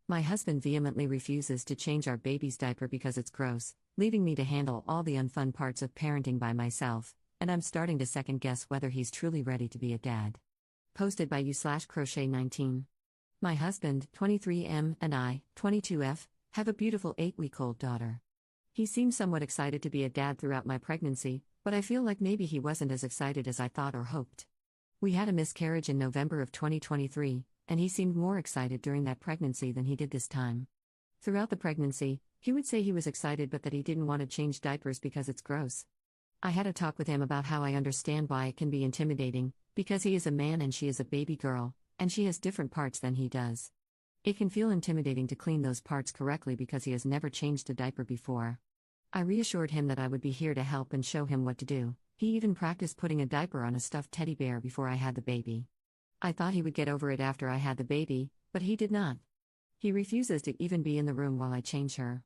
My husband vehemently refuses to change our baby's diaper because it's gross, leaving me to handle all the unfun parts of parenting by myself, and I'm starting to second guess whether he's truly ready to be a dad. Posted by you/crochet19. My husband, 23M, and I, 22F, have a beautiful 8-week-old daughter. He seemed somewhat excited to be a dad throughout my pregnancy, but I feel like maybe he wasn't as excited as I thought or hoped. We had a miscarriage in November of 2023, and he seemed more excited during that pregnancy than he did this time. Throughout the pregnancy, he would say he was excited but that he didn't want to change diapers because it's gross. I had a talk with him about how I understand why it can be intimidating, because he is a man and she is a baby girl, and she has different parts than he does. It can feel intimidating to clean those parts correctly because he has never changed a diaper before. I reassured him that I would be here to help and show him what to do. He even practiced putting a diaper on a stuffed teddy bear before I had the baby. I thought he would get over it after I had the baby, but he did not. He refuses to even be in the room while I change her.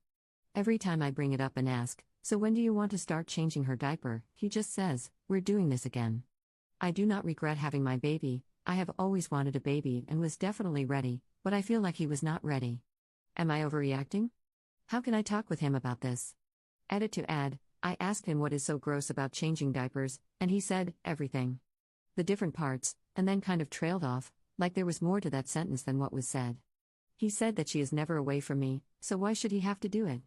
Every time I bring it up and ask, "So when do you want to start changing her diaper?" he just says, "We're doing this again." I do not regret having my baby. I have always wanted a baby and was definitely ready, but I feel like he was not ready. Am I overreacting? How can I talk with him about this? Edit to add, I asked him what is so gross about changing diapers, and he said, everything. The different parts, and then kind of trailed off, like there was more to that sentence than what was said. He said that she is never away from me, so why should he have to do it?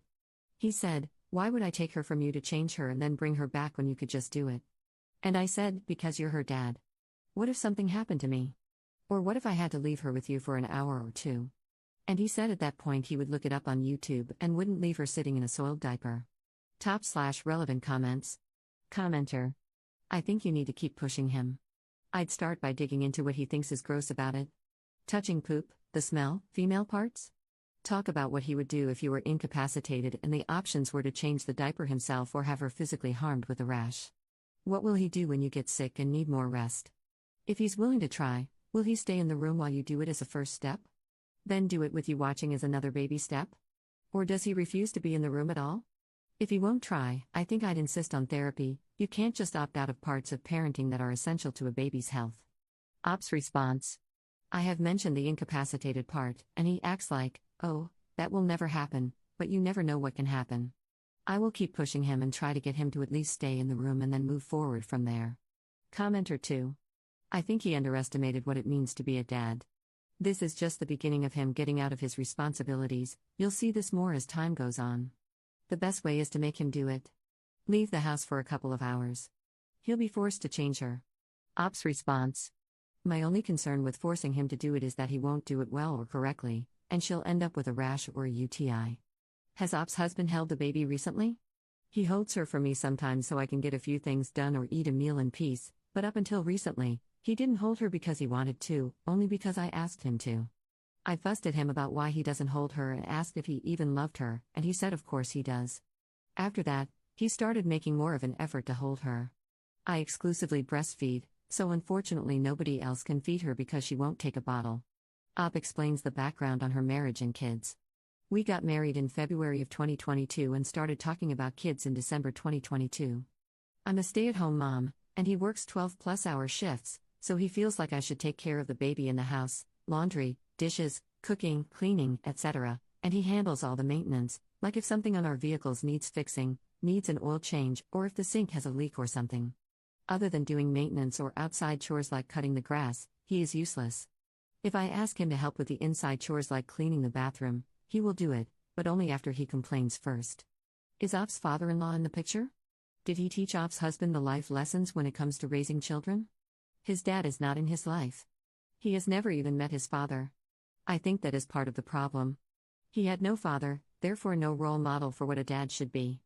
He said, "Why would I take her from you to change her and then bring her back when you could just do it?" And I said, "Because you're her dad. What if something happened to me? Or what if I had to leave her with you for an hour or two?" And he said at that point he would look it up on YouTube and wouldn't leave her sitting in a soiled diaper. Top/relevant comments. Commenter. I think you need to keep pushing him. I'd start by digging into what he thinks is gross about it. Touching poop, the smell, female parts? Talk about what he would do if you were incapacitated and the options were to change the diaper himself or have her physically harmed with a rash. What will he do when you get sick and need more rest? If he's willing to try, will he stay in the room while you do it as a first step? Then do it with you watching as another baby step? Or does he refuse to be in the room at all? If he won't try, I think I'd insist on therapy. You can't just opt out of parts of parenting that are essential to a baby's health. Ops response. I have mentioned the incapacitated part, and he acts like, "Oh, that will never happen," but you never know what can happen. I will keep pushing him and try to get him to at least stay in the room and then move forward from there. Commenter 2. I think he underestimated what it means to be a dad. This is just the beginning of him getting out of his responsibilities. You'll see this more as time goes on. The best way is to make him do it. Leave the house for a couple of hours. He'll be forced to change her. Ops response. My only concern with forcing him to do it is that he won't do it well or correctly, and she'll end up with a rash or a UTI. Has Ops' husband held the baby recently? He holds her for me sometimes so I can get a few things done or eat a meal in peace, but up until recently, he didn't hold her because he wanted to, only because I asked him to. I fussed at him about why he doesn't hold her and asked if he even loved her, and he said of course he does. After that, he started making more of an effort to hold her. I exclusively breastfeed, so unfortunately nobody else can feed her because she won't take a bottle. Op explains the background on her marriage and kids. We got married in February of 2022 and started talking about kids in December 2022. I'm a stay-at-home mom, and he works 12-plus-hour shifts, so he feels like I should take care of the baby in the house, laundry, dishes, cooking, cleaning, etc., and he handles all the maintenance, like if something on our vehicles needs fixing, needs an oil change, or if the sink has a leak or something. Other than doing maintenance or outside chores like cutting the grass, he is useless. If I ask him to help with the inside chores like cleaning the bathroom, he will do it, but only after he complains first. Is Op's father-in-law in the picture? Did he teach Op's husband the life lessons when it comes to raising children? His dad is not in his life. He has never even met his father. I think that is part of the problem. He had no father, therefore no role model for what a dad should be.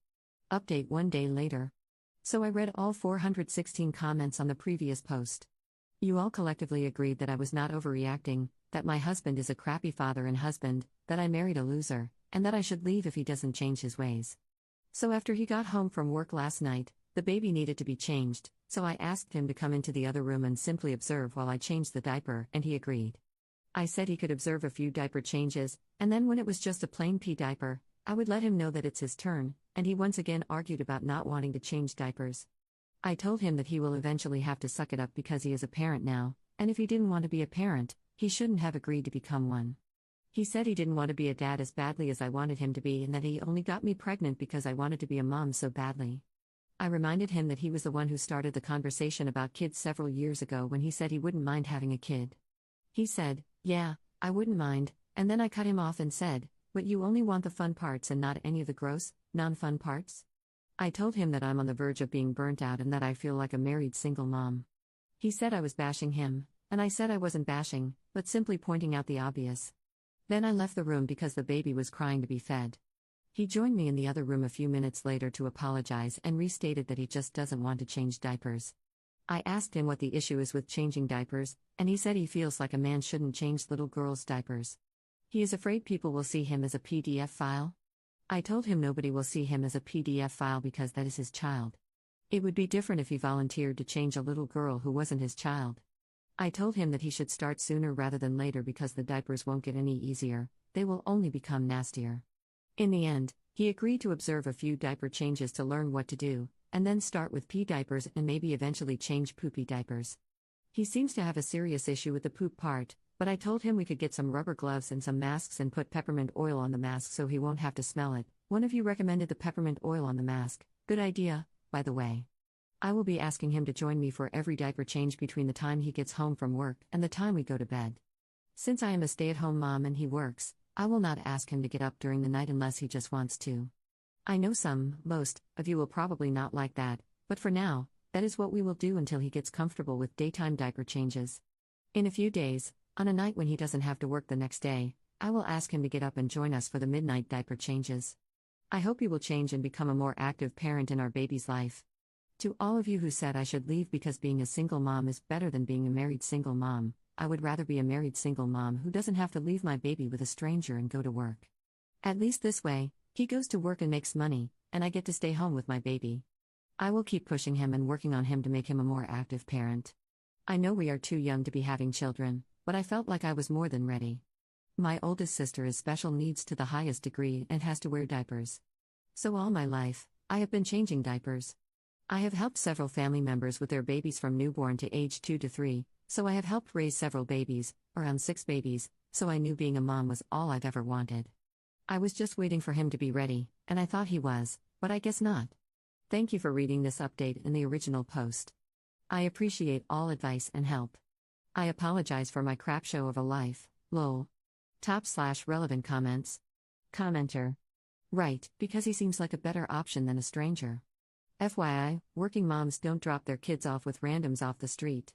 Update 1 day later. So I read all 416 comments on the previous post. You all collectively agreed that I was not overreacting, that my husband is a crappy father and husband, that I married a loser, and that I should leave if he doesn't change his ways. So after he got home from work last night, the baby needed to be changed, so I asked him to come into the other room and simply observe while I changed the diaper, and he agreed. I said he could observe a few diaper changes, and then when it was just a plain pee diaper, I would let him know that it's his turn, and he once again argued about not wanting to change diapers. I told him that he will eventually have to suck it up because he is a parent now, and if he didn't want to be a parent, he shouldn't have agreed to become one. He said he didn't want to be a dad as badly as I wanted him to be and that he only got me pregnant because I wanted to be a mom so badly. I reminded him that he was the one who started the conversation about kids several years ago when he said he wouldn't mind having a kid. He said, "Yeah, I wouldn't mind," and then I cut him off and said, "But you only want the fun parts and not any of the gross, non-fun parts?" I told him that I'm on the verge of being burnt out and that I feel like a married single mom. He said I was bashing him, and I said I wasn't bashing, but simply pointing out the obvious. Then I left the room because the baby was crying to be fed. He joined me in the other room a few minutes later to apologize and restated that he just doesn't want to change diapers. I asked him what the issue is with changing diapers, and he said he feels like a man shouldn't change little girls' diapers. He is afraid people will see him as a PDF file. I told him nobody will see him as a PDF file because that is his child. It would be different if he volunteered to change a little girl who wasn't his child. I told him that he should start sooner rather than later because the diapers won't get any easier, they will only become nastier. In the end, he agreed to observe a few diaper changes to learn what to do, and then start with pee diapers and maybe eventually change poopy diapers. He seems to have a serious issue with the poop part, but I told him we could get some rubber gloves and some masks and put peppermint oil on the mask so he won't have to smell it. One of you recommended the peppermint oil on the mask. Good idea, by the way. I will be asking him to join me for every diaper change between the time he gets home from work and the time we go to bed. Since I am a stay-at-home mom and he works, I will not ask him to get up during the night unless he just wants to. I know most of you will probably not like that, but for now, that is what we will do until he gets comfortable with daytime diaper changes. In a few days, on a night when he doesn't have to work the next day, I will ask him to get up and join us for the midnight diaper changes. I hope he will change and become a more active parent in our baby's life. To all of you who said I should leave because being a single mom is better than being a married single mom, I would rather be a married single mom who doesn't have to leave my baby with a stranger and go to work. At least this way, he goes to work and makes money, and I get to stay home with my baby. I will keep pushing him and working on him to make him a more active parent. I know we are too young to be having children, but I felt like I was more than ready. My oldest sister is special needs to the highest degree and has to wear diapers. So all my life, I have been changing diapers. I have helped several family members with their babies from newborn to age 2 to 3, so I have helped raise several babies, around 6 babies, so I knew being a mom was all I've ever wanted. I was just waiting for him to be ready, and I thought he was, but I guess not. Thank you for reading this update in the original post. I appreciate all advice and help. I apologize for my crap show of a life, lol. Top/relevant comments. Commenter. Right, because he seems like a better option than a stranger. FYI, working moms don't drop their kids off with randoms off the street.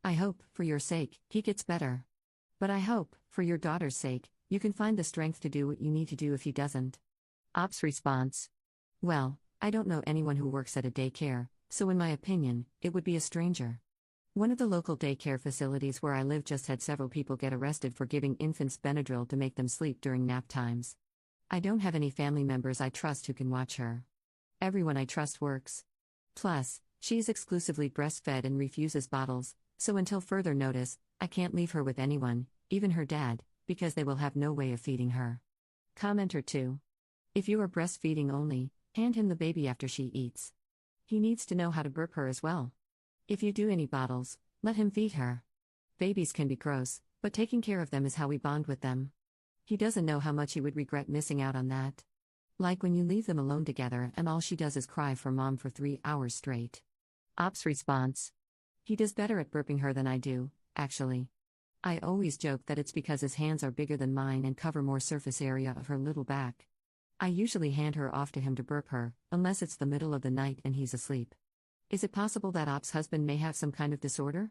I hope, for your sake, he gets better. But I hope, for your daughter's sake, you can find the strength to do what you need to do if he doesn't. Ops response. Well, I don't know anyone who works at a daycare, so in my opinion, it would be a stranger. One of the local daycare facilities where I live just had several people get arrested for giving infants Benadryl to make them sleep during nap times. I don't have any family members I trust who can watch her. Everyone I trust works. Plus, she is exclusively breastfed and refuses bottles, so until further notice, I can't leave her with anyone, even her dad, because they will have no way of feeding her. Commenter 2. If you are breastfeeding only, hand him the baby after she eats. He needs to know how to burp her as well. If you do any bottles, let him feed her. Babies can be gross, but taking care of them is how we bond with them. He doesn't know how much he would regret missing out on that. Like when you leave them alone together and all she does is cry for mom for 3 hours straight. Ops response. He does better at burping her than I do, actually. I always joke that it's because his hands are bigger than mine and cover more surface area of her little back. I usually hand her off to him to burp her, unless it's the middle of the night and he's asleep. Is it possible that Ops' husband may have some kind of disorder?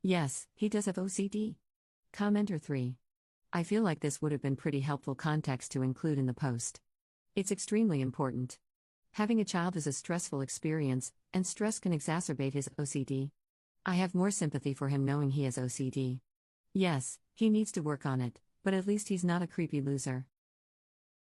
Yes, he does have OCD. Commenter 3. I feel like this would have been pretty helpful context to include in the post. It's extremely important. Having a child is a stressful experience, and stress can exacerbate his OCD. I have more sympathy for him knowing he has OCD. Yes, he needs to work on it, but at least he's not a creepy loser.